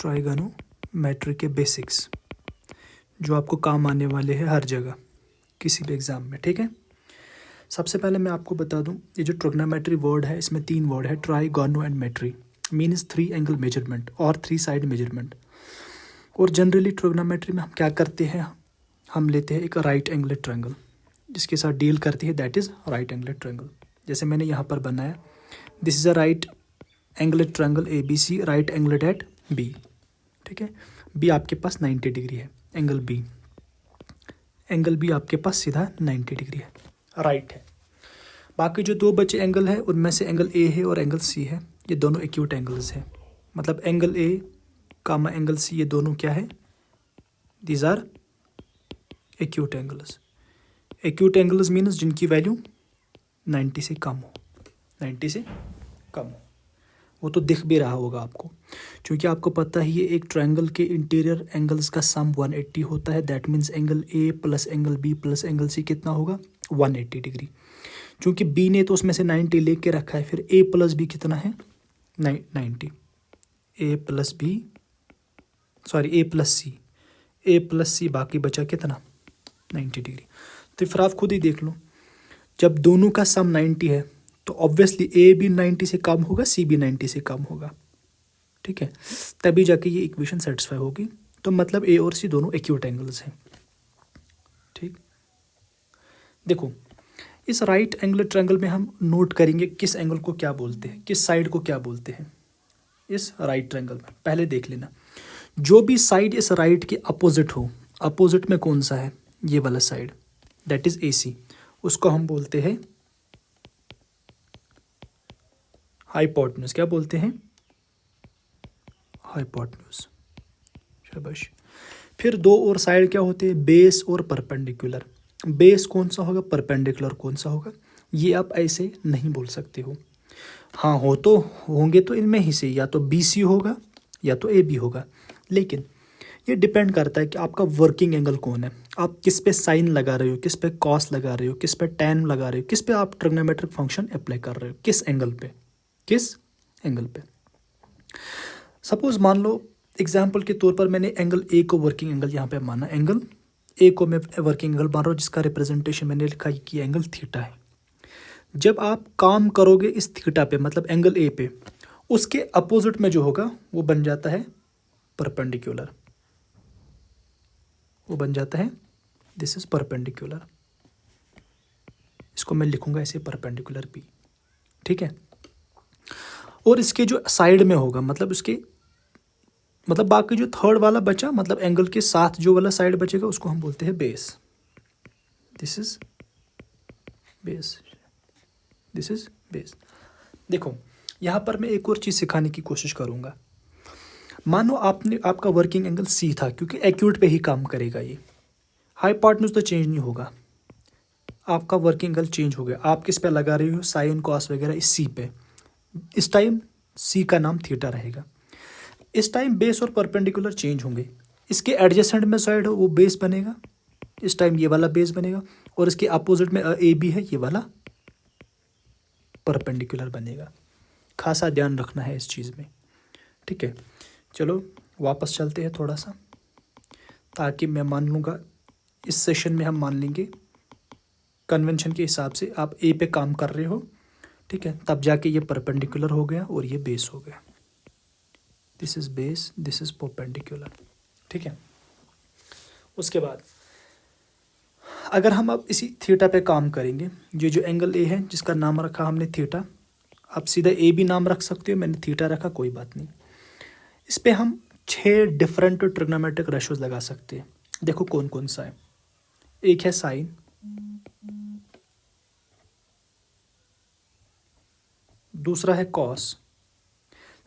Trigonometry के basics जो आपको काम आने वाले हैं हर जगह किसी भी एग्ज़ाम में, ठीक है। सबसे पहले मैं आपको बता दूं, ये जो ट्रिग्नोमेट्री वर्ड है इसमें 3 वर्ड है, ट्राइगोनो एंड मेट्री, मीन्स 3 एंगल मेजरमेंट और 3 साइड मेजरमेंट। और जनरली ट्रिग्नोमेट्री में हम क्या करते हैं, हम लेते हैं एक राइट एंगल ट्रायंगल जिसके साथ डील करती है, that is right angle triangle. जैसे मैंने यहाँ पर बनाया, this is a right angle triangle ABC, right angle at B, ठीक है। B आपके पास 90 डिग्री है, एंगल B आपके पास सीधा 90 डिग्री है, राइट है। बाकी जो 2 बचे एंगल है उनमें से एंगल A है और एंगल C है, ये दोनों एक्यूट एंगल्स हैं। मतलब angle A comma angle C, ये दोनों क्या है, these are acute angles. Acute angles means जिनकी वैल्यू 90 से कम हो, 90 से कम हो। वो तो दिख भी रहा होगा आपको, क्योंकि आपको पता ही है एक ट्रायंगल के इंटीरियर एंगल्स का सम 180 होता है। That means angle A plus angle B plus angle C कितना होगा, 180 डिग्री। क्योंकि B ने तो उसमें से 90 लेके रखा है, फिर A प्लस B कितना है, 90। A प्लस C, बाकी बचा कितना, 90 डिग्री। तो फिर आप खुद ही देख लो, जब दोनों का सम 90 है तो ऑब्वियसली A भी 90 से कम होगा, C भी 90 से कम होगा, ठीक है। तभी जाके ये इक्वेशन सेटिस्फाई होगी। तो मतलब A और C दोनों एक्यूट एंगल्स हैं, ठीक। देखो, इस राइट एंगल ट्रायंगल में हम नोट करेंगे किस एंगल को क्या बोलते हैं, किस साइड को क्या बोलते हैं इस राइट ट्रायंगल में। पहले देख लेना, जो भी साइड इस राइट के अपोजिट हो, अपोजिट में कौन सा है, ये वाला साइड, दैट इज AC, उसको हम बोलते हैं हाइपोटेन्यूज। क्या बोलते हैं, हाइपोटेन्यूज, शाबाश। फिर 2 और साइड क्या होते हैं, बेस और परपेंडिकुलर। बेस कौन सा होगा, परपेंडिकुलर कौन सा होगा, ये आप ऐसे नहीं बोल सकते हो। हाँ, होंगे तो इनमें ही से या तो BC होगा या तो AB होगा, लेकिन ये डिपेंड करता है कि आपका वर्किंग एंगल कौन है, आप किस पे साइन लगा रहे हो, किस पे कॉस लगा रहे हो, किस पे टैन लगा रहे हो, किस पे आप ट्रिग्नोमेट्रिक फंक्शन अप्लाई कर रहे हो, किस एंगल पे। सपोज मान लो एग्जाम्पल के तौर पर मैंने एंगल A को वर्किंग एंगल यहाँ पे माना, एंगल A को मैं वर्किंग एंगल मान रहा हूँ, जिसका रिप्रेजेंटेशन मैंने लिखा कि एंगल थीटा है। जब आप काम करोगे इस थीटा पे, मतलब एंगल A पे, उसके अपोजिट में जो होगा वो बन जाता है परपेंडिकुलर, वो बन जाता है, दिस इज परपेंडिकुलर। इसको मैं लिखूंगा ऐसे, परपेंडिकुलर B, ठीक है। और इसके जो साइड में होगा, मतलब बाकी जो थर्ड वाला बचा, मतलब एंगल के साथ जो वाला साइड बचेगा उसको हम बोलते हैं बेस, दिस इज बेस। देखो, यहाँ पर मैं एक और चीज़ सिखाने की कोशिश करूँगा। मानो आपका वर्किंग एंगल C था, क्योंकि एक्यूट पे ही काम करेगा ये, हाइपोटेन्यूज तो चेंज नहीं होगा। आपका वर्किंग एंगल चेंज हो गया, आप किस पे लगा रहे हो, साइन कॉस वगैरह इस C पे। इस टाइम C का नाम थीटा रहेगा। इस टाइम बेस और परपेंडिकुलर चेंज होंगे, इसके एडजेसेंट में साइड हो वो बेस बनेगा, इस टाइम ये वाला बेस बनेगा, और इसके अपोजिट में AB है, ये वाला परपेंडिकुलर बनेगा। खासा ध्यान रखना है इस चीज़ में, ठीक है। चलो वापस चलते हैं थोड़ा सा, ताकि मैं मान लूँगा इस सेशन में हम मान लेंगे कन्वेंशन के हिसाब से आप A पे काम कर रहे हो, ठीक है। तब जाके ये परपेंडिकुलर हो गया और ये बेस हो गया, this is base, this is perpendicular, ठीक है। उसके बाद अगर हम अब इसी थीटा पे काम करेंगे, ये जो एंगल A है जिसका नाम रखा हमने थीटा, आप सीधा A भी नाम रख सकते हो, मैंने थीटा रखा, कोई बात नहीं। इस पे हम 6 डिफरेंट ट्रिग्नोमेट्रिक रेशियोज लगा सकते हैं। देखो कौन कौन सा है, एक है साइन, दूसरा है कॉस।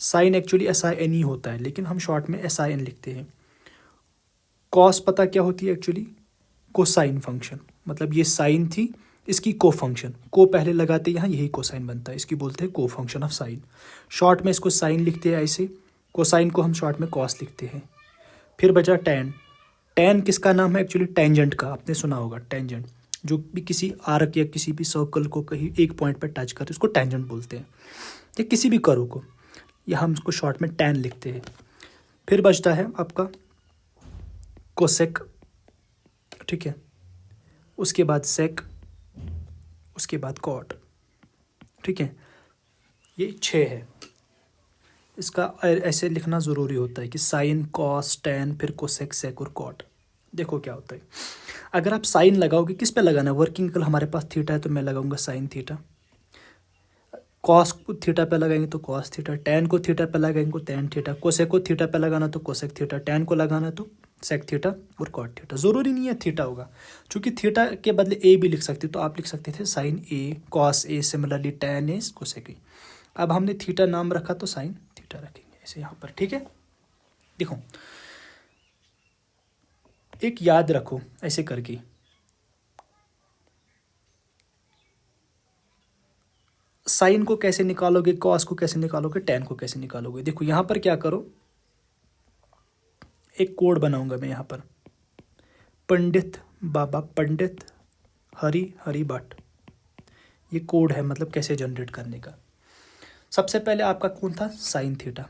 साइन एक्चुअली SIN होता है, लेकिन हम शॉर्ट में SIN लिखते हैं। कॉस पता क्या होती है एक्चुअली, कोसाइन फंक्शन, मतलब ये साइन थी, इसकी को फंक्शन, को पहले लगाते यहाँ, यही कोसाइन बनता है, इसकी बोलते हैं को फंक्शन ऑफ साइन। शॉर्ट में इसको साइन लिखते हैं ऐसे, कोसाइन को हम शॉर्ट में कॉस लिखते हैं। फिर बचा टैन। टैन किसका नाम है एक्चुअली, टेंजेंट का, आपने सुना होगा टेंजेंट, जो भी किसी आर्क या किसी भी सर्कल को कहीं एक पॉइंट पर टच करते उसको टेंजेंट बोलते हैं, या किसी भी कर्व को, या हम उसको शॉर्ट में टैन लिखते हैं। फिर बचता है आपका कोसेक, ठीक है, उसके बाद सेक, उसके बाद कॉट, ठीक है। ये 6 है। इसका ऐसे लिखना ज़रूरी होता है कि साइन, कॉस, टैन, फिर कोसेक, सेक और कॉट। देखो क्या होता है, अगर आप साइन लगाओगे, किस पे लगाना है, वर्किंग एंगल हमारे पास थीटा है तो मैं लगाऊंगा साइन थीटा। कॉस को थीटा पे लगाएंगे तो कॉस थीटा, टैन को थीटा पे लगाएंगे तो टैन थीटा, कोसेक को थीटा पे लगाना तो कोसेक थीटा, टैन को लगाना तो सेक थीटा और कॉट थीटा। ज़रूरी नहीं है थीटा होगा, क्योंकि थीटा के बदले ए भी लिख सकते, तो आप लिख सकते थे sine A, cos A, similarly tan A, cosec A. अब हमने थीटा नाम रखा तो साइन थीटा रखेंगे ऐसे यहाँ पर, ठीक है। देखो एक याद रखो ऐसे करके, साइन को कैसे निकालोगे, कॉस को कैसे निकालोगे, टैन को कैसे निकालोगे। देखो यहाँ पर क्या करो, एक कोड बनाऊंगा मैं यहाँ पर, पंडित बाबा पंडित हरि हरि भट्ट। ये कोड है, मतलब कैसे जनरेट करने का। सबसे पहले आपका कौन था, साइन थीटा।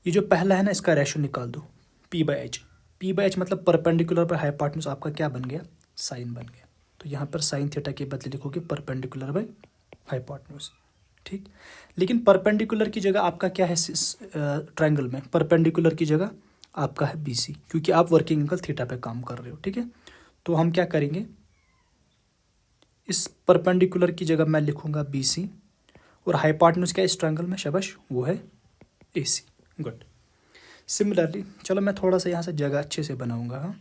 ये जो पहला है ना, इसका रेशो निकाल दो, P by H. P by H मतलब परपेंडिकुलर पर हाइपोटेन्यूज आपका क्या बन गया, साइन बन गया। तो यहाँ पर साइन थीटा के बदले लिखोगे परपेंडिकुलर बाई हाइपोटेन्यूज, ठीक। लेकिन परपेंडिकुलर की जगह आपका क्या है, ट्रायंगल में परपेंडिकुलर की जगह आपका है बी सी, क्योंकि आप वर्किंग एंगल थीटा पे काम कर रहे हो, ठीक है। तो हम क्या करेंगे, इस परपेंडिकुलर की जगह मैं लिखूंगा बी सी, और हाइपोटेन्यूज क्या है इस ट्रायंगल में, शबाश, वो है ए सी। गुड। सिमिलरली चलो मैं थोड़ा सा यहाँ से जगह अच्छे से बनाऊंगा, हाँ,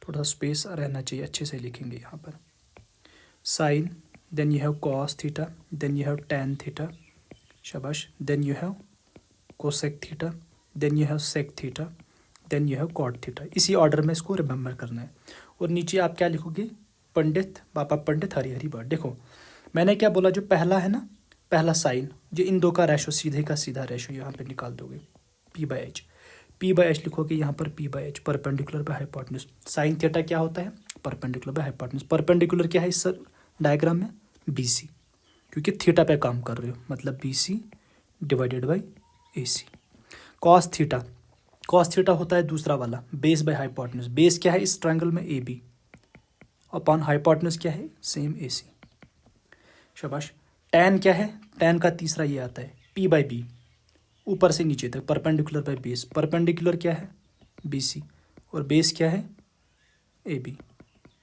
थोड़ा सा स्पेस रहना चाहिए, अच्छे से लिखेंगे यहाँ पर। Sine, then you have cos theta, then you have tan theta, शाबाश, then you have cosec theta, then you have sec theta, then you have cot theta. इसी ऑर्डर में इसको रिमेंबर करना है। और नीचे आप क्या लिखोगे, पंडित बाबा पंडित हरि हरि भट्ट। देखो मैंने क्या बोला, जो पहला है ना, पहला साइन, जो इन दो का रेशो सीधे का सीधा रेशो यहाँ पे निकाल दोगे, P by H. P by H लिखोगे यहाँ पर, P by H perpendicular by hypotenuse. Sine theta क्या होता है, परपेंडिकुलर बाय हाइपोटेन्यूज। परपेंडिकुलर क्या है इस डायग्राम में, बी सी, क्योंकि थीटा पे काम कर रहे हो, मतलब B C divided by A C. Cos theta, cos theta होता है दूसरा वाला, बेस बाय हाइपोटेन्यूज। बेस क्या है इस ट्रायंगल में, ए बी, अपॉन हाइपोटेन्यूज क्या है, सेम ए सी, शाबाश। टैन क्या है, टैन का तीसरा ये आता है, पी बाई बी, ऊपर से नीचे तक परपेंडिकुलर बाय बेस। परपेंडिकुलर क्या है, बी सी, और बेस क्या है, A B,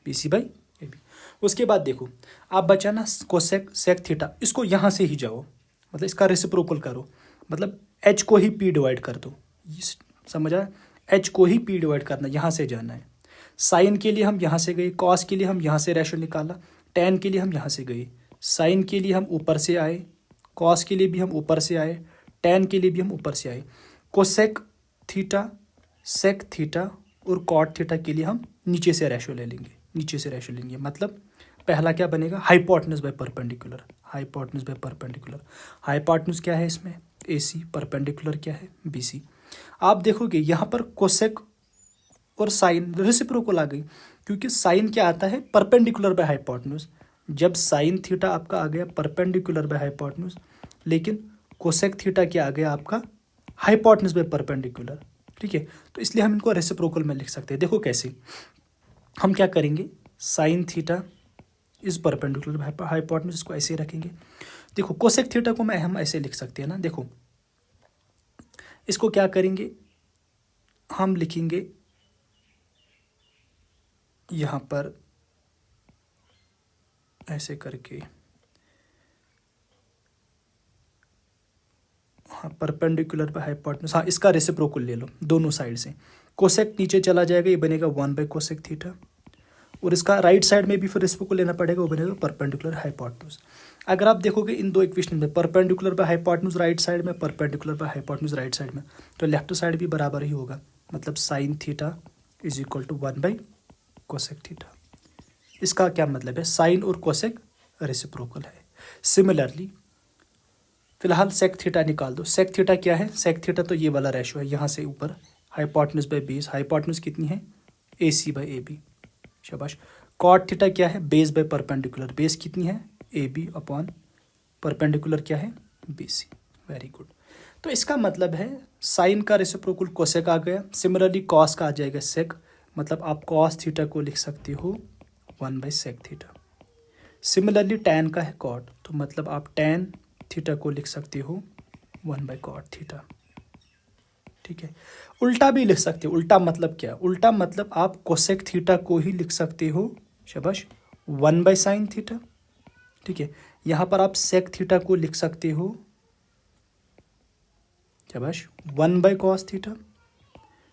B C by A B. उसके बाद देखो आप बचा ना कोसेक सेक थीटा, इसको यहाँ से ही जाओ, मतलब इसका रेसिप्रोकल करो, मतलब एच को ही पी डिवाइड कर दो, समझ आया, एच को ही पी डिवाइड करना, यहाँ से जाना है। साइन के लिए हम यहाँ से गए, कॉस के लिए हम यहाँ से रेशो निकाला, टैन के लिए हम यहाँ से गए, साइन के लिए हम ऊपर से आए, कॉस के लिए भी हम ऊपर से आए, टैन के लिए भी हम ऊपर से आए। कोसेक थीटा, सेक थीटा और कॉट थीटा के लिए हम नीचे से रेशो ले लेंगे, नीचे से रेशो लेंगे, मतलब पहला क्या बनेगा, hypotenuse by perpendicular, hypotenuse by perpendicular. Hypotenuse क्या है इसमें, ए सी, परपेंडिकुलर क्या है, बी सी। आप देखोगे यहाँ पर कोसेक और साइन रेसिप्रोकल आ गई, क्योंकि साइन क्या आता है, परपेंडिकुलर बाय हाइपोटेन्यूज। जब साइन थीटा आपका आ गया परपेंडिकुलर बाय हाइपोटेन्यूज, लेकिन कोसेक थीटा क्या आ गया आपका, हाइपोटेन्यूज बाय परपेंडिकुलर, ठीक है। तो इसलिए हम इनको रेसिप्रोकल में लिख सकते हैं। देखो कैसे, हम क्या करेंगे, sign theta is perpendicular hypotenuse, इसको ऐसे रखेंगे। देखो कोसेक थीटा को हम ऐसे लिख सकते हैं ना, देखो इसको क्या करेंगे, हम लिखेंगे यहाँ पर ऐसे करके, हाँ, परपेंडिकुलर बाय हाइपोटेन्यूज, हाँ, इसका रेसिप्रोकल ले लो दोनों साइड से। कोसेक नीचे चला जाएगा, ये बनेगा 1 बाई कोसेक थीटा, और इसका राइट साइड में भी फिर रेसिप्रोकल लेना पड़ेगा, वो बनेगा परपेंडिकुलर हाइपोटेन्यूज। अगर आप देखोगे इन दो इक्वेशन में, perpendicular by hypotenuse right side में, perpendicular by hypotenuse right side में, तो लेफ्ट साइड भी बराबर ही होगा, मतलब sine theta is equal to 1 by cosec theta. इसका क्या मतलब है, साइन और कोसेक रेसिप्रोकल है। सिमिलरली फिलहाल सेक थीटा निकाल दो। सेक थीटा क्या है, सेक थीटा तो ये वाला रेशो है, यहाँ से ऊपर हाइपोटेन्यूज बाय बेस, हाइपोटेन्यूज कितनी है, ए सी बाई ए बी, शाबाश। कॉट थीटा क्या है, बेस बाय परपेंडिकुलर, बेस कितनी है, ए बी अपॉन परपेंडिकुलर क्या है, बी सी, वेरी गुड। तो इसका मतलब है साइन का रेसिप्रोकल कोसेक आ गया, सिमिलरली कॉस का आ जाएगा सेक, मतलब आप कॉस थीटा को लिख सकते हो 1/sec थीटा। सिमिलरली टैन का है कॉट, तो मतलब आप टैन थीटा को लिख सकते हो 1/cot थीटा। ठीक है, उल्टा भी लिख सकते हो। उल्टा मतलब क्या? उल्टा मतलब आप कोसेक थीटा को ही लिख सकते हो, शाबाश, 1/sin थीटा। ठीक है, यहाँ पर आप सेक थीटा को लिख सकते हो, शाबाश, 1/cos थीटा।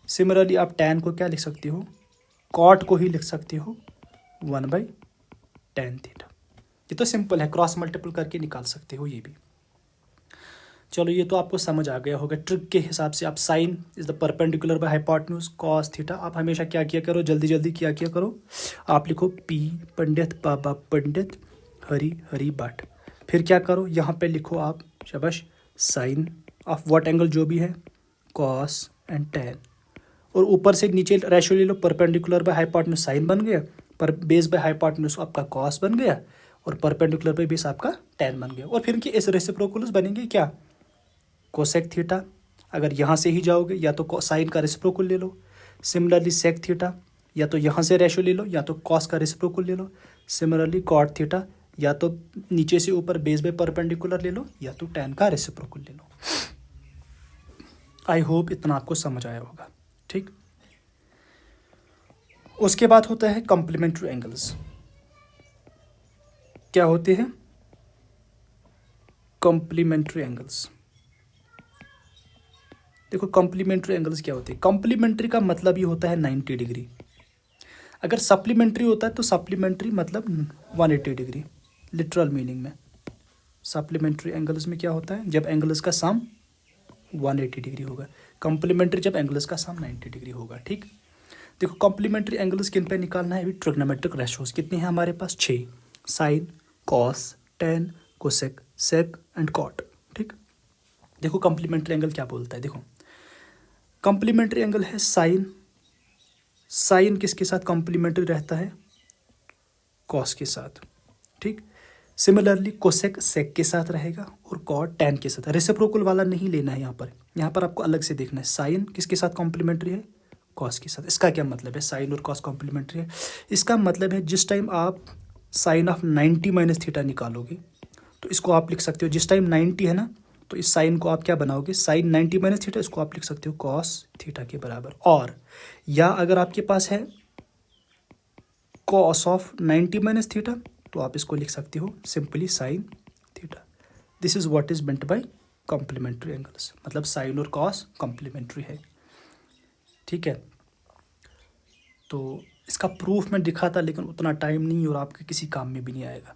सिमिलरली आप टैन को क्या लिख सकते हो? कॉट को ही लिख सकते हो 1/tan थीटा। ये तो सिंपल है, क्रॉस मल्टीपल करके निकाल सकते हो ये भी। चलो ये तो आपको समझ आ गया होगा। ट्रिक के हिसाब से आप sine is the perpendicular by hypotenuse cos theta. आप हमेशा क्या किया करो, जल्दी जल्दी क्या किया करो, आप लिखो पी पंडित बाबा पंडित हरी हरी बाट। फिर क्या करो, यहाँ पे लिखो आप, शाबाश, साइन ऑफ व्हाट एंगल जो भी है, कॉस एंड टैन, और ऊपर से नीचे रेशो ले लो, परपेंडिकुलर बाय हाइपोटेन्यूज साइन बन गया, पर बेस बाय हाइपोटेन्यूज आपका कॉस बन गया, और परपेंडिकुलर बाय बेस आपका टैन बन गया। और फिर इनके इस रेसिप्रोकल्स बनेंगे क्या, कोसेक थीटा। अगर यहाँ से ही जाओगे या तो साइन का रेसिप्रोकल ले लो, सिमिलरली सेक थीटा, या तो यहाँ से रेशो ले लो या तो कॉस का रेसिप्रोकल ले लो, सिमिलरली कॉट थीटा, या तो नीचे से ऊपर बेस बाय परपेंडिकुलर ले लो, या तो टैन का रेसिप्रोकल ले लो। आई होप इतना आपको समझ आया होगा। ठीक, उसके बाद होता है कॉम्प्लीमेंट्री एंगल्स। क्या होते हैं कॉम्प्लीमेंट्री एंगल्स? देखो कॉम्प्लीमेंट्री एंगल्स क्या होते हैं। कॉम्प्लीमेंट्री का मतलब ये होता है 90 डिग्री। अगर सप्लीमेंट्री होता है तो सप्लीमेंट्री मतलब 180 डिग्री, लिटरल मीनिंग में। सप्लीमेंट्री एंगल्स में क्या होता है, जब एंगल्स का सम 180 डिग्री होगा। कॉम्प्लीमेंट्री जब एंगल्स का सम 90 डिग्री होगा। ठीक, देखो कॉम्प्लीमेंट्री एंगल्स किन पे निकालना है, अभी ट्रिग्नोमेट्रिक रेशोज कितने हैं हमारे पास, 6, sine, cos, tan, cosec, sec and cot. ठीक, देखो कॉम्प्लीमेंट्री एंगल क्या बोलता है, देखो कॉम्प्लीमेंट्री एंगल है साइन। साइन किसके साथ कॉम्प्लीमेंट्री रहता है, कॉस के साथ। ठीक, सिमिलरली कोसेक सेक के साथ रहेगा, और कॉट टैन के साथ। रेसिप्रोकल वाला नहीं लेना है यहाँ पर, यहाँ पर आपको अलग से देखना है। साइन किसके साथ कॉम्प्लीमेंट्री है, कॉस के साथ। इसका क्या मतलब है, साइन और कॉस कॉम्प्लीमेंट्री है, इसका मतलब है जिस टाइम आप साइन ऑफ 90 माइनस थीटा निकालोगे तो इसको आप लिख सकते हो, जिस टाइम 90 है ना, तो इस साइन को आप क्या बनाओगे, साइन 90 माइनस थीटा, इसको आप लिख सकते हो कॉस थीटा के बराबर। और या अगर आपके पास है कॉस ऑफ 90 माइनस थीटा, तो आप इसको लिख सकते हो simply sine theta. This is what is meant by complementary angles, मतलब साइन और कॉस कॉम्प्लीमेंट्री है। ठीक है, तो इसका प्रूफ मैं दिखाता, लेकिन उतना टाइम नहीं और आपके किसी काम में भी नहीं आएगा।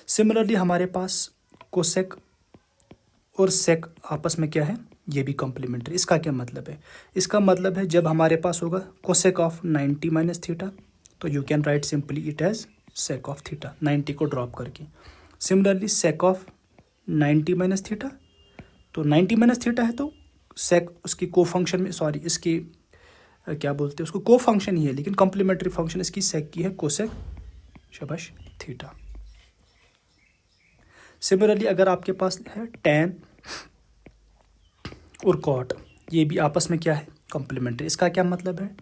सिमिलरली हमारे पास कोसेक और सेक आपस में क्या है, ये भी कॉम्प्लीमेंट्री। इसका क्या मतलब है, इसका मतलब है जब हमारे पास होगा कोसेक ऑफ 90 माइनस थीटा, तो you can write simply it as sec of theta, 90 को ड्रॉप करके। Similarly sec of 90 minus theta, तो 90 माइनस थीटा है तो सेक उसकी को फंक्शन में, सॉरी इसकी क्या बोलते हैं उसको, को फंक्शन ही है, लेकिन कॉम्प्लीमेंट्री फंक्शन इसकी सेक की है कोसेक, शाबाश, थीटा। सिमिलरली अगर आपके पास है टैन और कॉट, ये भी आपस में क्या है, कॉम्प्लीमेंट्री। इसका क्या मतलब है,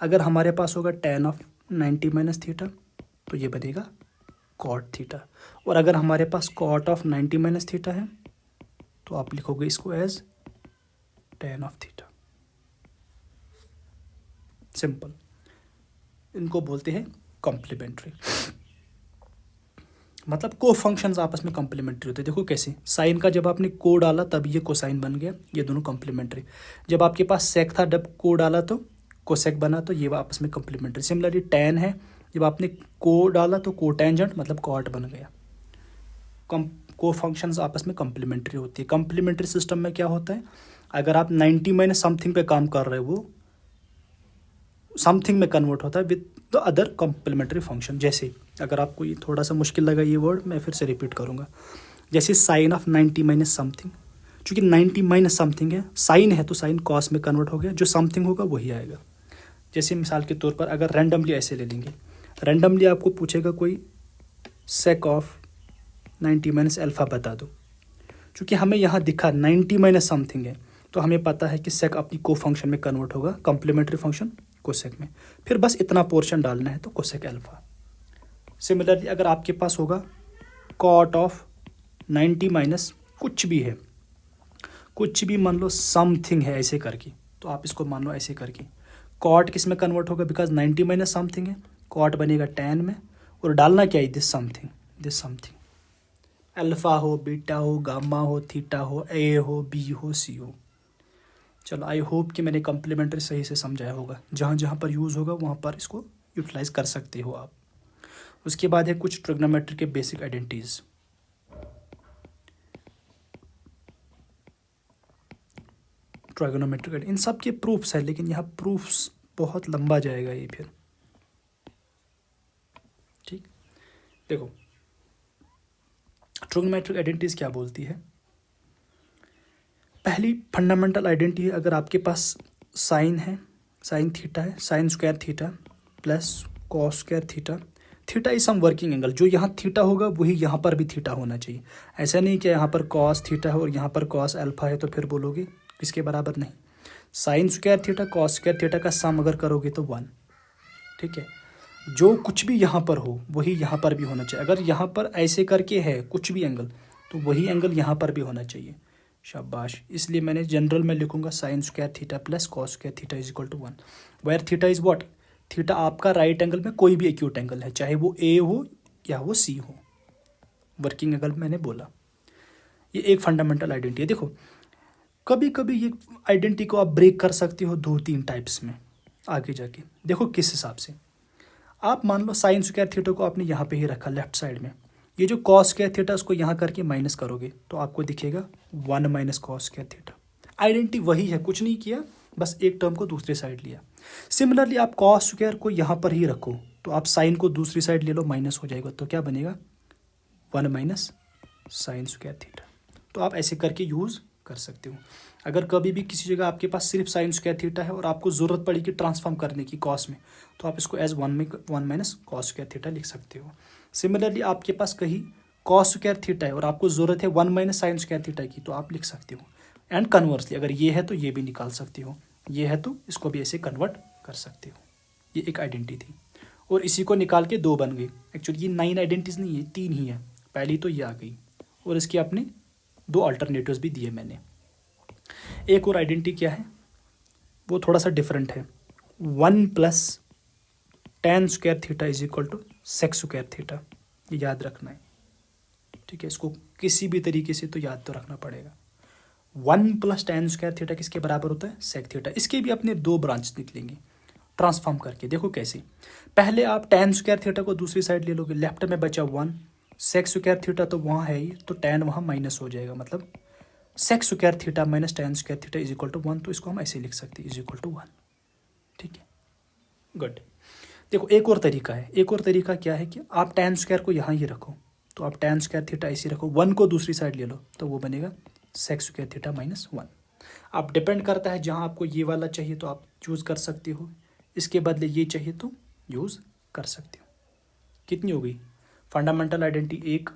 अगर हमारे पास होगा टैन ऑफ 90 माइनस थीटा, तो ये बनेगा कॉट थीटा। और अगर हमारे पास कॉट ऑफ 90 माइनस थीटा है, तो आप लिखोगे इसको as tan of theta. Simple, इनको बोलते हैं कॉम्प्लीमेंट्री, मतलब को फंक्शंस आपस में कॉम्प्लीमेंट्री होते हैं। देखो कैसे, साइन का जब आपने को डाला तब ये कोसाइन बन गया, ये दोनों कॉम्प्लीमेंट्री। जब आपके पास सेक था, जब को डाला तो कोसेक बना, तो ये आपस में कॉम्प्लीमेंट्री। सिमिलरली टैन है, जब आपने को डाला तो को टेंजेंट मतलब कॉट बन गया। को फंक्शंस आपस में कॉम्प्लीमेंट्री होती है। कॉम्प्लीमेंट्री सिस्टम में क्या होता है, अगर आप 90 माइनस समथिंग पे काम कर रहे हो, वो समथिंग में कन्वर्ट होता है with the other complementary function. जैसे अगर आपको ये थोड़ा सा मुश्किल लगा ये वर्ड, मैं फिर से रिपीट करूँगा। जैसे साइन ऑफ 90 माइनस समथिंग, चूँकि 90 माइनस समथिंग है, साइन है तो साइन कॉस में कन्वर्ट हो गया, जो समथिंग होगा वही आएगा। जैसे मिसाल के तौर पर अगर रैंडमली ऐसे ले लेंगे, रैंडमली आपको पूछेगा कोई सेक ऑफ 90 माइनस अल्फ़ा बता दो, चूँकि हमें यहाँ दिखा 90 माइनस समथिंग है, तो हमें पता है कि सेक अपनी को फंक्शन में कन्वर्ट होगा, कम्प्लीमेंट्री फंक्शन कोसेक में। फिर बस इतना पोर्शन डालना है तो कोसेक अल्फा। सिमिलरली अगर आपके पास होगा कॉट ऑफ 90 माइनस कुछ भी है, कुछ भी मान लो समथिंग है ऐसे करके, तो आप इसको मान लो ऐसे करके कॉट किस में कन्वर्ट होगा, बिकॉज 90 माइनस समथिंग है, कॉट बनेगा tan में, और डालना क्या है, दिस समथिंग। अल्फा हो, बीटा हो, गामा हो, थीटा हो, ए हो, बी हो, सी हो। चलो आई होप कि मैंने कम्प्लीमेंट्री सही से समझाया होगा। जहाँ जहाँ पर यूज़ होगा वहाँ पर इसको यूटिलाइज कर सकते हो आप। उसके बाद है कुछ ट्रिग्नोमेट्री के बेसिक आइडेंटिटीज। ट्राइगोनोमेट्रिक इन सब के प्रूफ्स है, लेकिन यहाँ प्रूफ्स बहुत लंबा जाएगा ये फिर। ठीक, देखो ट्रिग्नोमेट्रिक आइडेंटिटीज क्या बोलती है। पहली फंडामेंटल आइडेंटिटी है, अगर आपके पास साइन है, साइन थीटा है, sine square theta plus cos square theta, theta is some working angle, जो यहाँ थीटा होगा वही यहाँ पर भी थीटा होना चाहिए। ऐसा नहीं कि यहाँ पर कॉस थीटा है और यहाँ पर कॉस अल्फा है तो फिर बोलोगे इसके बराबर, नहीं। Sign square theta cos square theta का सम अगर करोगे तो 1, ठीक है। जो कुछ भी यहाँ पर हो वही यहाँ पर भी होना चाहिए। अगर यहाँ पर ऐसे करके है कुछ भी एंगल, तो वही एंगल यहाँ पर भी होना चाहिए। शाबाश, इसलिए मैंने जनरल में लिखूंगा sine square theta plus cos square theta is equal to 1, where theta is what, theta आपका राइट एंगल में कोई भी एक्यूट एंगल है, चाहे वो ए हो या वो सी हो, वर्किंग एंगल मैंने बोला। ये एक फंडामेंटल आइडेंटिटी है। देखो कभी कभी ये आइडेंटिटी को आप ब्रेक कर सकते हो 2-3 टाइप्स में आगे जाके। देखो किस हिसाब से, आप मान लो साइन स्क्वायर थीटा को आपने यहाँ पे ही रखा लेफ्ट साइड में, ये जो कॉस स्क्वायर थीटा उसको यहाँ करके माइनस करोगे तो आपको दिखेगा 1 minus cos square theta. Identity वही है, कुछ नहीं किया, बस एक टर्म को दूसरी साइड लिया। सिमिलरली आप कॉस स्क्वायर को यहाँ पर ही रखो तो आप साइन को दूसरी साइड ले लो, माइनस हो जाएगा, तो क्या बनेगा 1 माइनस साइन स्क्वायर थीटा। तो आप ऐसे करके यूज़ कर सकते हो। अगर कभी भी किसी जगह आपके पास सिर्फ साइन स्क्वायर थीटा है और आपको ज़रूरत पड़ेगी ट्रांसफॉर्म करने की कॉस में, तो आप इसको as 1 minus cos square theta लिख सकते हो। सिमिलरली आपके पास कहीं कॉस स्क्वायर थीटा है और आपको ज़रूरत है 1 माइनस साइन स्क्वायर थीटा की, तो आप लिख सकते हो। एंड कन्वर्सली अगर ये है तो ये भी निकाल सकते हो, ये है तो इसको भी ऐसे कन्वर्ट कर सकते हो। ये एक आइडेंटिटी थी और इसी को निकाल के 2 बन गई। एक्चुअली ये 9 आइडेंटिटीज नहीं है, 3 ही है। पहली तो ये आ गई और इसके अपने 2 अल्टरनेटिव्स भी दिए मैंने। एक और आइडेंटिटी क्या है, वो थोड़ा सा डिफरेंट है। 1 plus tan square theta is equal to sec square theta, ये याद रखना है, ठीक है। इसको किसी भी तरीके से तो याद तो रखना पड़ेगा। 1 प्लस tan स्क्वायर थीटा किसके बराबर होता है, सेक थीटा। इसके भी अपने 2 ब्रांच निकलेंगे ट्रांसफॉर्म करके। देखो कैसे, पहले आप tan स्क्वायर थीटा को दूसरी साइड ले लोगे, लेफ्ट में बचा 1, सेक स्क्वायर थीटा तो वहाँ है ही, तो tan वहाँ माइनस हो जाएगा, मतलब sec square theta minus tan square theta is equal to 1। तो इसको हम ऐसे लिख सकते हैं, इज इक्वल टू 1, ठीक है। गुड। देखो एक और तरीका है, एक और तरीका क्या है कि आप tan स्क्वायर को यहाँ ही रखो, तो आप tan स्क्वायर थीटा ऐसे रखो, 1 को दूसरी साइड ले लो, तो वो बनेगा सेक स्क्वायर थीटा माइनस 1। आप डिपेंड करता है, जहाँ आपको ये वाला चाहिए तो आप चूज़ कर सकते हो, इसके बदले ये चाहिए तो यूज़ कर सकते हो। कितनी हो गई, फंडामेंटल आइडेंटिटी 1,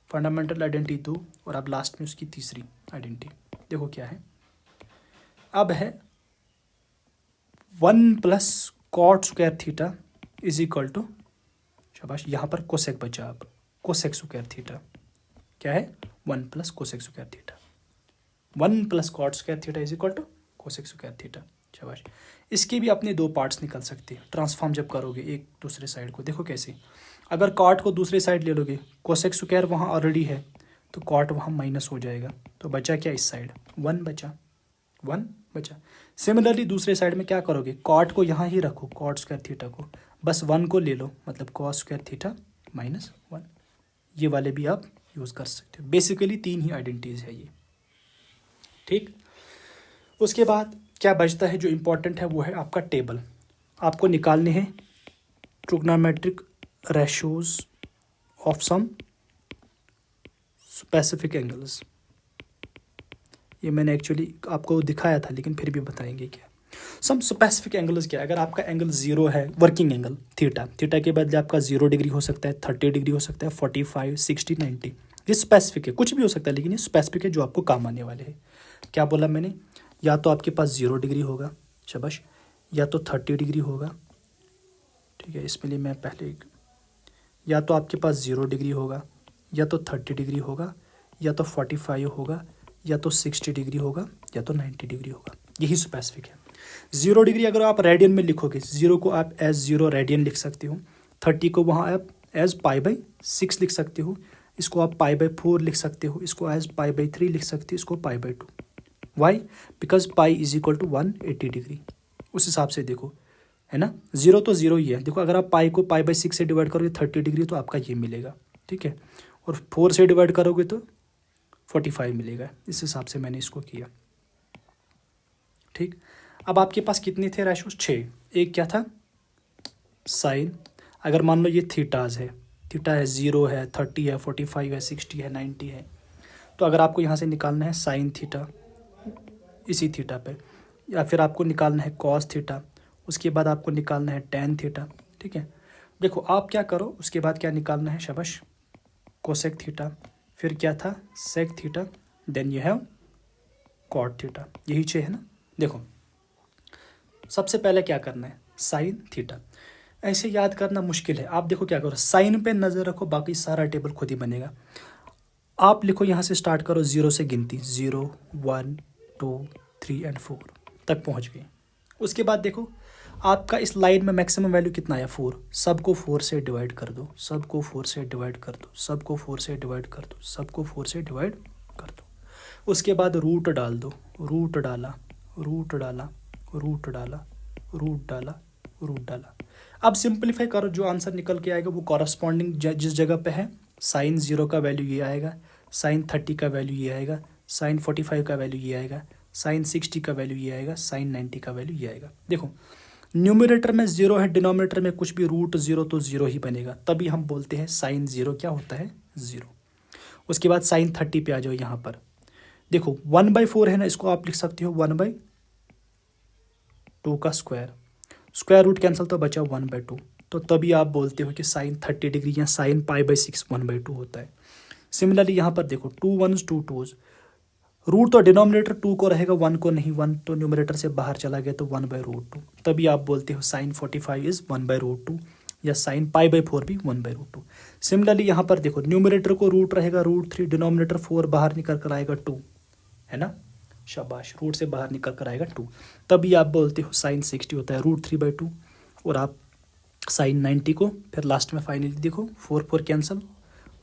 फंडामेंटल आइडेंटिटी 2, और अब लास्ट में उसकी तीसरी आइडेंटिटी। देखो क्या है, अब है 1 plus cot square theta is equal to, शाबाश, यहाँ पर कोसेक बचा, अब कोसेक स्क्वायर थीटा क्या है, 1 plus cosec square theta. 1 plus cot square theta is equal to cosec square theta, शाबाश। इसके भी अपने 2 पार्ट्स निकल सकते हैं ट्रांसफॉर्म जब करोगे एक दूसरे साइड को। देखो कैसे, अगर कॉट को दूसरी साइड ले लोगे, कोसेक स्क्वायर वहाँ ऑलरेडी है तो कॉट वहाँ माइनस हो जाएगा, तो बचा क्या इस साइड, 1 बचा, 1 बचा। सिमिलरली दूसरे साइड में क्या करोगे, कॉट को यहाँ ही रखो, कॉट स्क्वायर थीटा को, बस 1 को ले लो, मतलब कॉस स्क्वायर थीटा माइनस 1। ये वाले भी आप यूज़ कर सकते हो। बेसिकली 3 ही आइडेंटिटीज है ये, ठीक। उसके बाद क्या बचता है जो इम्पोर्टेंट है, वो है आपका टेबल। आपको निकालने हैं trigonometric ratios of some specific angles. ये मैंने एक्चुअली आपको दिखाया था, लेकिन फिर भी बताएंगे क्या सम स्पेसिफिक एंगल्स क्या है। अगर आपका एंगल 0 है, वर्किंग एंगल थीटा, थीटा के बदले आपका 0 डिग्री हो सकता है, 30 डिग्री हो सकता है, 45, 60, 90, ये स्पेसिफिक है, कुछ भी हो सकता है, लेकिन ये स्पेसिफिक है जो आपको काम आने वाले हैं। क्या बोला मैंने, या तो आपके पास 0 डिग्री होगा, शाबाश, या तो 30 डिग्री होगा, ठीक है, इसके लिए मैं पहले या तो आपके पास 0 डिग्री होगा, या तो 30 डिग्री होगा, या तो 45 होगा, या तो 60 डिग्री होगा, या तो 90 डिग्री होगा, यही स्पेसिफिक है। 0 डिग्री अगर आप रेडियन में लिखोगे, 0 को आप एज 0 रेडियन लिख सकते हो, 30 को वहाँ आप एज π/6 लिख सकते हो, इसको आप π/4 लिख सकते हो, इसको एज π/3 लिख सकते हो, इसको π/2। Why? Because pi is equal to 180 degree. उस हिसाब से देखो, है ना, 0 तो 0 ही है। देखो अगर आप पाई को π/6 से डिवाइड करोगे 30 डिग्री तो आपका ये मिलेगा, ठीक है, और 4 से डिवाइड करोगे तो 45 मिलेगा। इस हिसाब से मैंने इसको किया, ठीक। अब आपके पास कितने थे रेशोज? 6। एक क्या था? साइन। अगर मान लो ये थीटाज है, थीटा है 0 है, 30 है, 45 है, 60 है, 90 है, तो अगर आपको यहाँ से निकालना है साइन थीटा इसी थीटा पे, या फिर आपको निकालना है कॉस थीटा, उसके बाद आपको निकालना है टेन थीटा, ठीक है। देखो आप क्या करो, उसके बाद क्या निकालना है, शाबाश, कोसेक थीटा, फिर क्या था, sec theta, then you have cot theta. यही 6 है ना। देखो सबसे पहले क्या करना है, साइन थीटा। ऐसे याद करना मुश्किल है। आप देखो क्या करो, साइन पे नज़र रखो, बाकी सारा टेबल खुद ही बनेगा। आप लिखो यहाँ से स्टार्ट करो 0 से गिनती, 0 1 2 3 एंड 4 तक पहुँच गए। उसके बाद देखो आपका इस लाइन में मैक्सिमम वैल्यू कितना आया, 4। सबको 4 से डिवाइड कर दो, सबको 4 से डिवाइड कर दो, सबको 4 से डिवाइड कर दो, सबको 4 से डिवाइड कर दो। उसके बाद रूट डाल दो, रूट डाला, रूट डाला, रूट डाला, रूट डाला, रूट डाला। अब सिंपलीफाई करो, जो आंसर निकल के आएगा वो कॉरस्पॉन्डिंग जिस जगह पे है, साइन 0 का वैल्यू ये आएगा, साइन 30 का वैल्यू ये आएगा, साइन 45 का वैल्यू ये आएगा, साइन 60 का वैल्यू ये आएगा, साइन 90 का वैल्यू ये आएगा। देखो न्यूमरेटर में 0 है, डिनोमिनेटर में कुछ भी रूट 0 तो 0 ही बनेगा, तभी हम बोलते हैं साइन 0 क्या होता है, 0। उसके बाद साइन 30 पे आ जाओ। यहाँ पर देखो 1/4 है ना, इसको आप लिख सकते हो 1/2 का स्क्वायर, स्क्वायर रूट कैंसिल तो बचा 1/2, तो तभी आप बोलते हो कि साइन 30 डिग्री या साइन π/6 1/2 होता है। सिमिलरली यहाँ पर देखो 2 1s 2 2s, रूट तो डिनोमिनेटर 2 को रहेगा, 1 को नहीं, 1 तो न्यूमरेटर से बाहर चला गया तो 1/√2, तभी आप बोलते हो साइन 45 इज 1/√2 या साइन π/4 भी 1/√2। सिमिलरली यहाँ पर देखो न्यूमरेटर को रूट रहेगा √3, डिनोमिनेटर 4 बाहर निकल कर आएगा 2, है ना, शाबाश, रूट से बाहर निकल कर आएगा 2, तभी आप बोलते हो साइन 60 होता है √3/2। और आप साइन 90 को फिर लास्ट में फाइनली देखो 4 4 कैंसिल,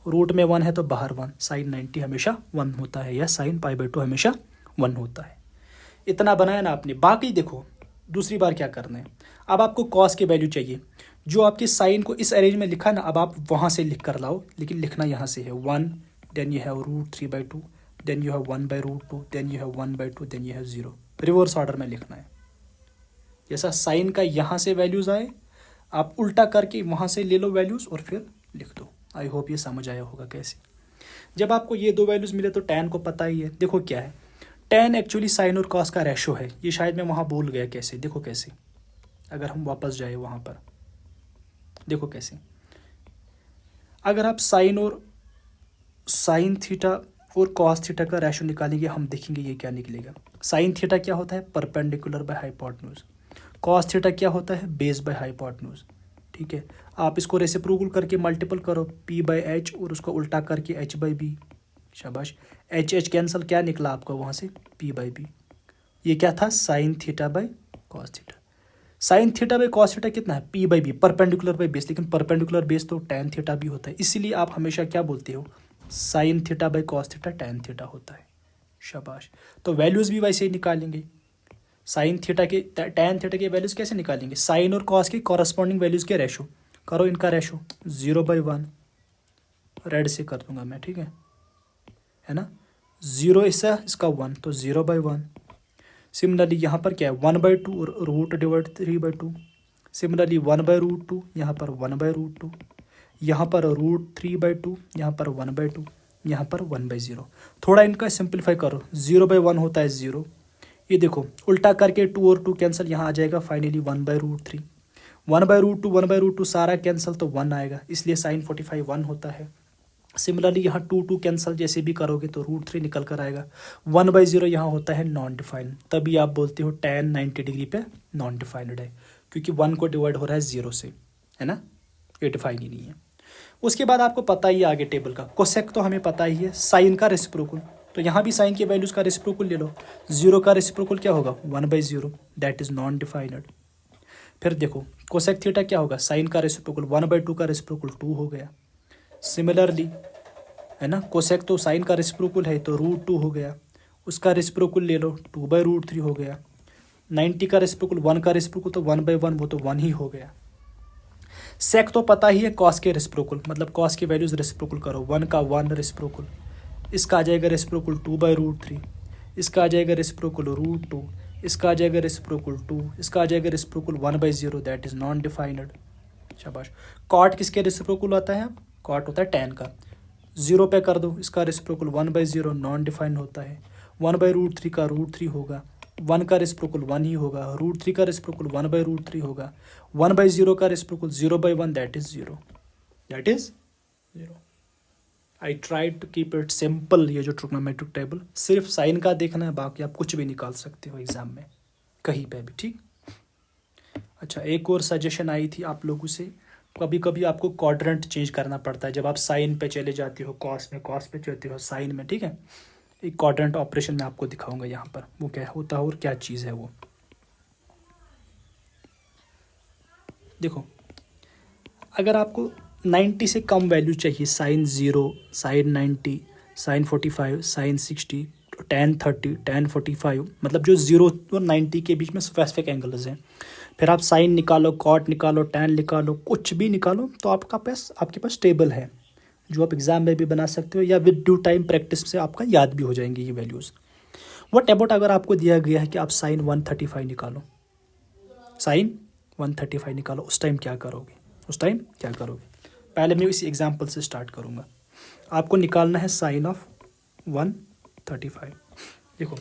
रूट में 1 है तो बाहर 1, साइन 90 हमेशा 1 होता है, या साइन π/2 हमेशा 1 होता है। इतना बनाया ना आपने। बाकी देखो दूसरी बार क्या करना है, अब आपको कॉस की वैल्यू चाहिए, जो आपके साइन को इस अरेंज में लिखा ना, अब आप वहाँ से लिख कर लाओ, लेकिन लिखना यहाँ से है 1, then you have √3/2, then you have 1/√2, then you have 1/2, then you have 0, reverse order में लिखना है। जैसा साइन का यहाँ से वैल्यूज़ आए, आप उल्टा करके वहाँ से ले लो वैल्यूज़ और फिर लिख दो। आई होप ये समझ आया होगा कैसे। जब आपको ये 2 वैल्यूज़ मिले तो tan को पता ही है। देखो क्या है, tan एक्चुअली साइन और कॉस का रेशो है। ये शायद मैं वहाँ भूल गया कैसे, देखो कैसे, अगर हम वापस जाए वहाँ पर, देखो कैसे, अगर आप साइन थीटा और कॉस थीटा का रेशो निकालेंगे, हम देखेंगे ये क्या निकलेगा। साइन थीटा क्या होता है, perpendicular by hypotenuse, cos theta क्या होता है, बेस बाय हाइपोटेन्यूज, ठीक है। आप इसको रेसिप्रोकल करके मल्टीपल करो p/h और उसको उल्टा करके h/b, शाबाश, h कैंसिल, क्या निकला आपका वहाँ से, p/b। ये क्या था, sine theta by cos theta. Sine theta by cos theta कितना है, p/b, परपेंडिकुलर बाय बेस, लेकिन परपेंडिकुलर बेस तो tan थीटा भी होता है, इसीलिए आप हमेशा क्या बोलते हो, sine theta by cos theta tan theta होता है, शाबाश। तो वैल्यूज़ भी वैसे ही निकालेंगे, साइन थीटा के tan थीटा के वैल्यूज़ कैसे निकालेंगे, साइन और कॉस के कॉरस्पॉन्डिंग वैल्यूज़ के रेशो करो, इनका रेशो 0/1, रेड से कर दूंगा मैं, ठीक है ना, 0 इसका 1 तो 0/1। सिमिलरली यहाँ पर क्या है, 1/2 और √3/2। सिमिलरली 1/√2, यहाँ पर 1/√2, यहाँ पर √3/2, यहाँ पर 1/2, यहाँ पर 1/0। थोड़ा इनका सिंप्लीफाई करो, 0/1 होता है 0, ये देखो उल्टा करके 2 और 2 कैंसिल, यहाँ आ जाएगा फाइनली 1/√3, 1/√2 1/√2 सारा कैंसिल तो 1 आएगा, इसलिए साइन 45 1 होता है। सिमिलरली यहाँ 2 कैंसिल जैसे भी करोगे तो √3 निकल कर आएगा। 1/0 यहाँ होता है नॉन डिफाइंड, तभी आप बोलते हो tan 90 डिग्री पे नॉन डिफाइंड है, क्योंकि 1 को डिवाइड हो रहा है 0 से, है ना, ये डिफाइन ही नहीं है। उसके बाद आपको पता ही है आगे टेबल का, कोसेक तो हमें पता ही है, साइन का रेसिप्रोकल, तो यहाँ भी साइन की वैल्यूज़ का रेसिप्रोकल ले लो। 0 का रेसिप्रोकल क्या होगा 1/0, दैट इज़ नॉन डिफाइंड। फिर देखो कोसेक थीटा क्या होगा, साइन का रेसिप्रोकल 1/2 का रेसिप्रोकल 2 हो गया। सिमिलरली है ना, कोसेक तो साइन का रेसिप्रोकल है तो √2 हो गया, उसका रेसिप्रोकल ले लो 2/√3 हो गया। 90 का रेसिप्रोकल 1 का रेसिप्रोकल तो 1/1, वो तो 1 ही हो गया। सेक तो पता ही है, कॉस के रेसिप्रोकल, मतलब कॉस की वैल्यूज रेसिप्रोकल करो, 1 का 1 रेसिप्रोकल, इसका आ जाएगा रेसिप्रोकल 2/√3, इसका आ जाएगा रेसिप्रोकल √2, इसका आ जाएगा रेसिप्रोकल 2, इसका आ जाएगा reciprocal 1/0, that is non defined. शाबाश। कॉट किसके रेसिप्रोकल आता है, कॉट होता है tan का, 0 पे कर दो, इसका रेसिप्रोकल 1/0 नॉन डिफाइंड होता है। 1/√3 का √3 होगा, 1 का रेसिप्रोकल 1 ही होगा, √3 का रेसिप्रोकल 1/√3 होगा, 1/0 का reciprocal 0/1, that is 0, that is 0। I try to keep it simple. ये जो ट्रिग्नोमेट्रिक टेबल सिर्फ साइन का देखना है, बाकी आप कुछ भी निकाल सकते हो एग्जाम में कहीं पे भी, ठीक। अच्छा, एक और सजेशन आई थी आप लोगों से, कभी कभी आपको क्वाड्रेंट चेंज करना पड़ता है जब आप साइन पे चले जाते हो, कॉस में, कॉस पे चलते हो साइन में, ठीक है। एक क्वाड्रेंट ऑपरेशन मैं आपको दिखाऊंगा यहाँ पर, वो क्या होता है और क्या चीज़ है वो। देखो, अगर आपको 90 से कम वैल्यू चाहिए, sine 0, sine 90, sine 45, sine 60, tan 30, tan 45, मतलब जो 0 और 90 के बीच में स्पेसिफिक एंगल्स हैं। फिर आप साइन निकालो, कॉट निकालो, tan निकालो, कुछ भी निकालो, तो आपके पास टेबल है जो आप एग्जाम में भी बना सकते हो, या विद ड्यू टाइम प्रैक्टिस से आपका याद भी हो जाएंगे ये वैल्यूज़। वट अबाउट अगर आपको दिया गया है कि आप साइन 135 निकालो, साइन 135 निकालो, उस टाइम क्या करोगे, उस टाइम क्या करोगे। पहले मैं इसी एग्जाम्पल से स्टार्ट करूँगा। आपको निकालना है साइन ऑफ 135। देखो,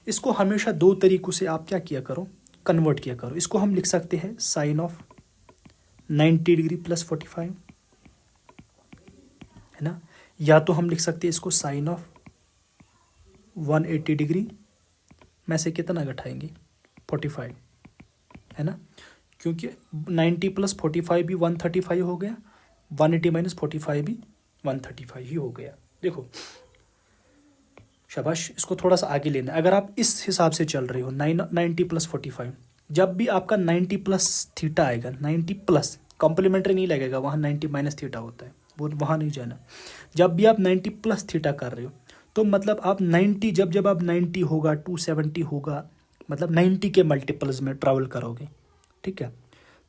इसको हमेशा 2 तरीक़ों से आप क्या किया करो, कन्वर्ट किया करो। इसको हम लिख सकते हैं साइन ऑफ 90 डिग्री प्लस 45, है ना, या तो हम लिख सकते हैं इसको साइन ऑफ 180 डिग्री में से कितना घटाएंगे 45, है ना, क्योंकि 90 प्लस 45 भी 135 हो गया, 180 माइनस 45 भी 135 ही हो गया। देखो शाबाश, इसको थोड़ा सा आगे लेना। अगर आप इस हिसाब से चल रहे हो 90 प्लस 45, जब भी आपका 90 प्लस थीटा आएगा, 90 प्लस कॉम्प्लीमेंट्री नहीं लगेगा, वहाँ 90 माइनस थीटा होता है, वो वहाँ नहीं जाना। जब भी आप 90 प्लस थीटा कर रहे हो तो मतलब आप 90, जब आप 90 होगा, 270 होगा, मतलब 90 के मल्टीपल्स में ट्रैवल करोगे, ठीक है,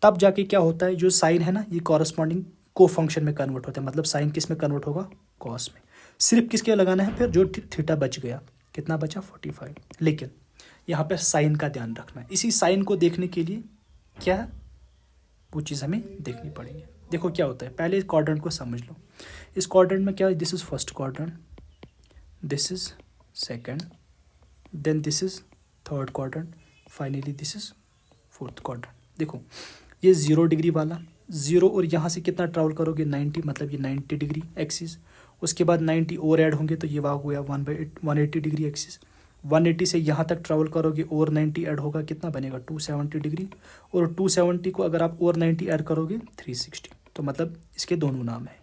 तब जाके क्या होता है, जो साइन है ना, ये कॉरस्पॉन्डिंग को फंक्शन में कन्वर्ट होता है, मतलब साइन किस में कन्वर्ट होगा, कॉस में। सिर्फ किसके लगाना है, फिर जो थीटा बच गया, कितना बचा 45। लेकिन यहाँ पर साइन का ध्यान रखना है, इसी साइन को देखने के लिए क्या वो चीज़ हमें देखनी पड़ेगी। देखो क्या होता है, पहले इस क्वाड्रेंट को समझ लो। इस क्वाड्रेंट में क्या है, this is first quadrant, this is second, then this is third quadrant, finally this is fourth quadrant. देखो ये 0 डिग्री वाला 0, और यहाँ से कितना ट्रैवल करोगे 90, मतलब ये 90 डिग्री एक्सिस, उसके बाद 90 और ऐड होंगे तो ये वहाँ हो गया 1/180 डिग्री एक्सिस, 180 से यहाँ तक ट्रैवल करोगे और 90 ऐड होगा, कितना बनेगा 270 डिग्री, और 270 को अगर आप और 90 ऐड करोगे 360, तो मतलब इसके दोनों नाम है।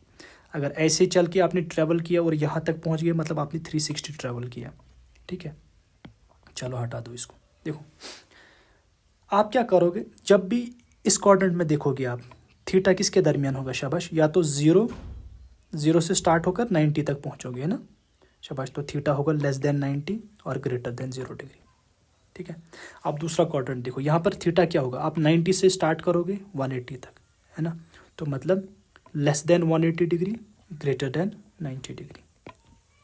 अगर ऐसे चल के आपने ट्रैवल किया और यहाँ तक पहुँच गया, मतलब आपने 360 ट्रैवल किया, ठीक है। चलो हटा दो इसको। देखो आप क्या करोगे, जब भी इस क्वाड्रेंट में देखोगे आप, थीटा किसके दरमियान होगा, शाबाश, या तो 0 से स्टार्ट होकर 90 तक पहुँचोगे, है ना, शाबाश, तो थीटा होगा लेस देन 90 और ग्रेटर देन 0 डिग्री, ठीक है। अब दूसरा क्वाड्रेंट देखो, यहाँ पर थीटा क्या होगा, आप 90 से स्टार्ट करोगे 180 तक, है ना, तो मतलब less than 180 degree, greater than 90 degree,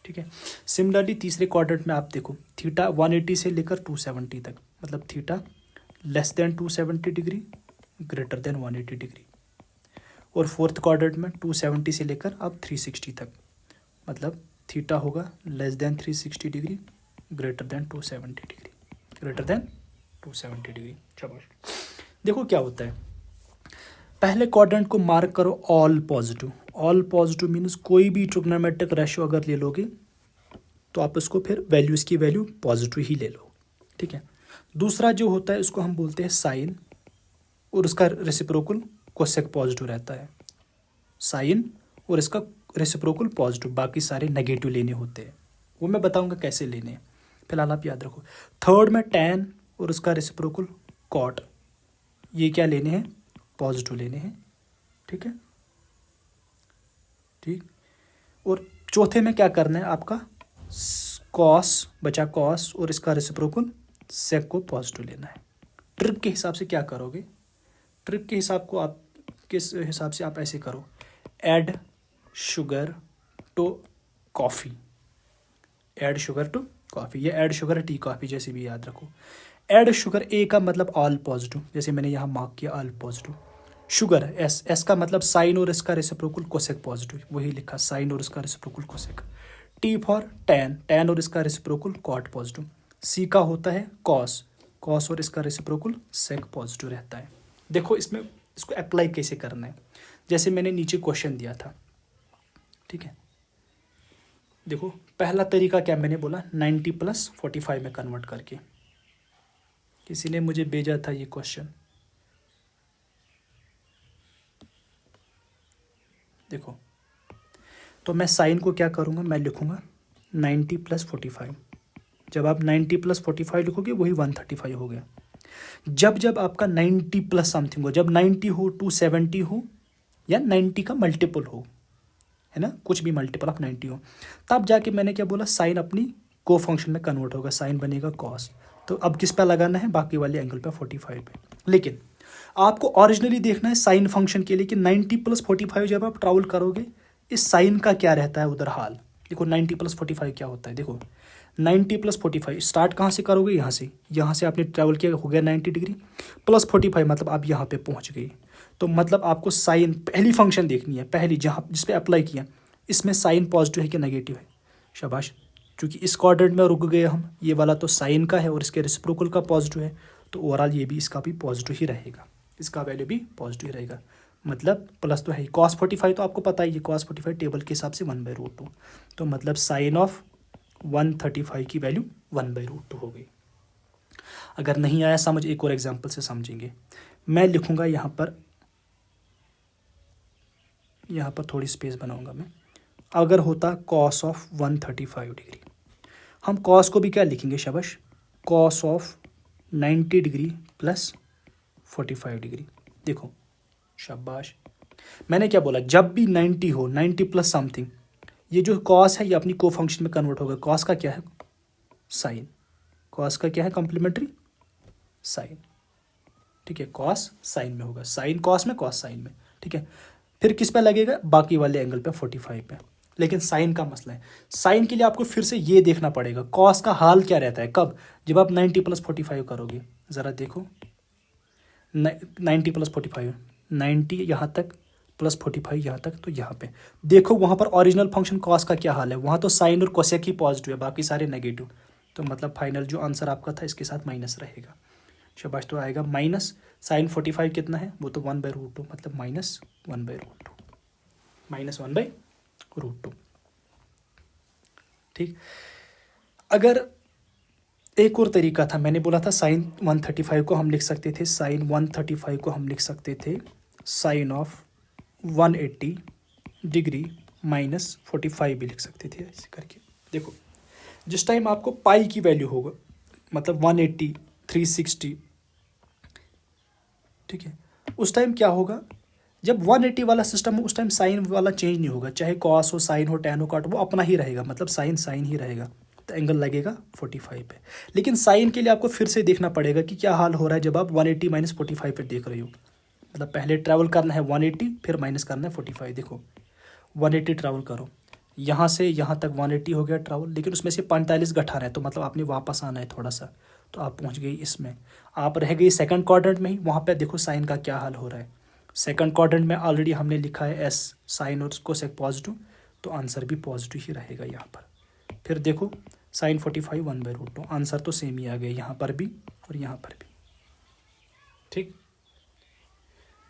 ठीक है। सिमिलरली तीसरे क्वाड्रेंट में आप देखो, थीटा 180 से लेकर 270 तक, मतलब theta less than 270 degree, greater than 180 degree, और फोर्थ क्वाड्रेंट में 270 से लेकर अब 360 तक, मतलब थीटा होगा less than 360 degree, greater than 270 degree, greater than 270 degree. शाबाश। देखो क्या होता है, पहले क्वाड्रेंट को मार्क करो all positive, all positive means कोई भी ट्रिग्नोमेट्रिक रेशियो अगर ले लोगे तो आप उसको फिर वैल्यूज़ की वैल्यू पॉजिटिव ही ले लो, ठीक है। दूसरा जो होता है उसको हम बोलते हैं साइन, और उसका रेसिप्रोकल कोसेक पॉजिटिव रहता है। साइन और इसका रेसिप्रोकल पॉजिटिव, बाकी सारे नेगेटिव लेने होते हैं, वो मैं बताऊंगा कैसे लेने हैं, फिलहाल आप याद रखो। थर्ड में टैन और उसका रेसिप्रोकल कॉट, ये क्या लेने हैं, पॉजिटिव लेने हैं, ठीक है, ठीक। और चौथे में क्या करना है आपका, कॉस बचा कॉस और इसका रेसिप्रोकल सेक को पॉजिटिव लेना है। ट्रिक के हिसाब से क्या करोगे, ट्रिक के हिसाब को आप किस हिसाब से आप ऐसे करो, add sugar to coffee, add sugar to coffee, या ऐड शुगर टी कॉफ़ी, जैसे भी याद रखो। ऐड शुगर, ए का मतलब ऑल पॉजिटिव, जैसे मैंने यहाँ मार्क किया all positive. Sugar S, S का मतलब साइन और इसका रेसिप्रोकल कोसेक पॉजिटिव, वही लिखा साइन और इसका reciprocal cosec. T for tan, tan और इसका रेसिप्रोकल कॉट पॉजिटिव। सी का होता है कॉस, कॉस और इसका रेसिप्रोकल सेक पॉजिटिव रहता है। देखो इसमें इसको अप्लाई कैसे करना है, जैसे मैंने नीचे क्वेश्चन दिया था, ठीक है। देखो पहला तरीका क्या मैंने बोला, 90 + 45 में कन्वर्ट करके। किसी ने मुझे भेजा था ये क्वेश्चन, देखो। तो मैं साइन को क्या करूँगा, मैं लिखूँगा 90 + 45। जब आप 90 + 45 लिखोगे वही 135 हो गया। जब जब आपका 90 प्लस समथिंग हो, जब 90 हो, 270 हो, या 90 का मल्टीपल हो, है ना, कुछ भी मल्टीपल ऑफ 90 हो, तब जाके मैंने क्या बोला, साइन अपनी को फंक्शन में कन्वर्ट होगा, साइन बनेगा कॉस। तो अब किस पे लगाना है, बाकी वाले एंगल पे 45 पे। लेकिन आपको ओरिजिनली देखना है साइन फंक्शन के लिए कि 90 + 45 जब आप ट्रैवल करोगे, इस साइन का क्या रहता है उधर हाल। देखो 90 + 45 क्या होता है, देखो 90 + 45 स्टार्ट कहाँ से करोगे, यहाँ से आपने ट्रैवल किया, हो गया 90 डिग्री, प्लस 45 मतलब आप यहाँ पे पहुँच गए। तो मतलब आपको साइन पहली फंक्शन देखनी है, पहली जहाँ जिस पे अप्लाई किया, इसमें साइन पॉजिटिव है कि नेगेटिव है। शाबाश, क्योंकि इस क्वाड्रेंट में रुक गए हम, ये वाला तो साइन का है और इसके रेसिप्रोकल का पॉजिटिव है, तो ओवरऑल ये भी इसका भी पॉजिटिव ही रहेगा, इसका वैल्यू भी पॉजिटिव ही रहेगा। मतलब प्लस तो है ही, कॉस 45 तो आपको पता ही है, कॉस 45 टेबल के हिसाब से 1/√2, तो मतलब साइन ऑफ 135 की वैल्यू 1/√2 हो गई। अगर नहीं आया समझ, एक और एग्जाम्पल से समझेंगे। मैं लिखूंगा यहाँ पर थोड़ी स्पेस बनाऊंगा मैं। अगर होता कॉस ऑफ 135 डिग्री, हम कॉस को भी क्या लिखेंगे शाबाश, कॉस ऑफ 90 डिग्री + 45 डिग्री। देखो शाबाश, मैंने क्या बोला, जब भी 90 हो, 90 + समथिंग, ये जो कॉस है ये अपनी को फंक्शन में कन्वर्ट होगा। कॉस का क्या है, साइन, कॉस का क्या है, कॉम्प्लीमेंट्री साइन, ठीक है। कॉस साइन में होगा, साइन कॉस में, कॉस साइन में, ठीक है। फिर किस पे लगेगा, बाकी वाले एंगल पे 45 पे। लेकिन साइन का मसला है, साइन के लिए आपको फिर से ये देखना पड़ेगा कॉस का हाल क्या रहता है, कब, जब आप 90 + 45 करोगे। ज़रा देखो 90 + 45, 90 यहाँ तक + 45 यहाँ तक, तो यहाँ पे देखो वहाँ पर ओरिजिनल फंक्शन कॉस का क्या हाल है, वहाँ तो साइन और कोसेक ही पॉजिटिव है, बाकी सारे नेगेटिव। तो मतलब फाइनल जो आंसर आपका था इसके साथ माइनस रहेगा। शाबाश, तो आएगा माइनस साइन 45 कितना है, वो तो 1/√2, मतलब -1/√2, -1/√2, ठीक। अगर एक और तरीका था, मैंने बोला था साइन 135 को हम लिख सकते थे, साइन 135 को हम लिख सकते थे साइन ऑफ 180 डिग्री -45 भी लिख सकते थे, ऐसे करके। देखो जिस टाइम आपको पाई की वैल्यू होगा, मतलब 180, 360, ठीक है, उस टाइम क्या होगा, जब 180 वाला सिस्टम हो उस टाइम साइन वाला चेंज नहीं होगा, चाहे कॉस हो, साइन हो, टैन हो, कॉट, वो अपना ही रहेगा, मतलब साइन साइन ही रहेगा, तो एंगल लगेगा 45 पे। लेकिन साइन के लिए आपको फिर से देखना पड़ेगा कि क्या हाल हो रहा है जब आप 180 - 45 पे देख रहे हो। मतलब पहले ट्रैवल करना है 180, फिर माइनस करना है 45। देखो 180 ट्रैवल करो, यहाँ से यहाँ तक 180 हो गया ट्रैवल, लेकिन उसमें से 45 घटाना है, तो मतलब आपने वापस आना है थोड़ा सा, तो आप पहुँच गई इसमें, आप रह गई सेकंड क्वाड्रेंट में ही। वहाँ पे देखो साइन का क्या हाल हो रहा है, सेकंड क्वाड्रेंट में ऑलरेडी हमने लिखा है एस, साइन और उसको सेक पॉजिटिव, तो आंसर भी पॉजिटिव ही रहेगा यहाँ पर। फिर देखो साइन 45 1/√2, आंसर तो सेम ही आ गया यहाँ पर भी और यहाँ पर भी, ठीक।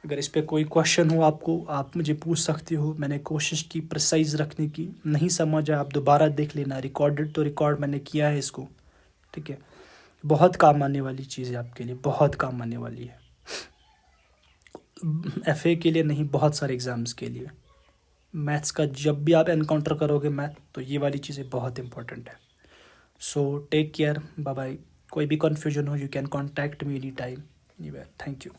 अगर इस पर कोई क्वेश्चन हो आपको, आप मुझे पूछ सकते हो। मैंने कोशिश की प्रिसाइज रखने की, नहीं समझ आया आप दोबारा देख लेना, रिकॉर्डेड तो रिकॉर्ड मैंने किया है इसको, ठीक है। बहुत काम आने वाली चीज़ है आपके लिए, बहुत काम आने वाली है, एफए के लिए नहीं, बहुत सारे एग्ज़ाम्स के लिए। मैथ्स का जब भी आप एनकाउंटर करोगे मैथ, तो ये वाली चीज़ें बहुत इंपॉर्टेंट है। So take care, bye bye. कोई भी कन्फ्यूजन हो, you can contact me any time, anywhere. Thank you.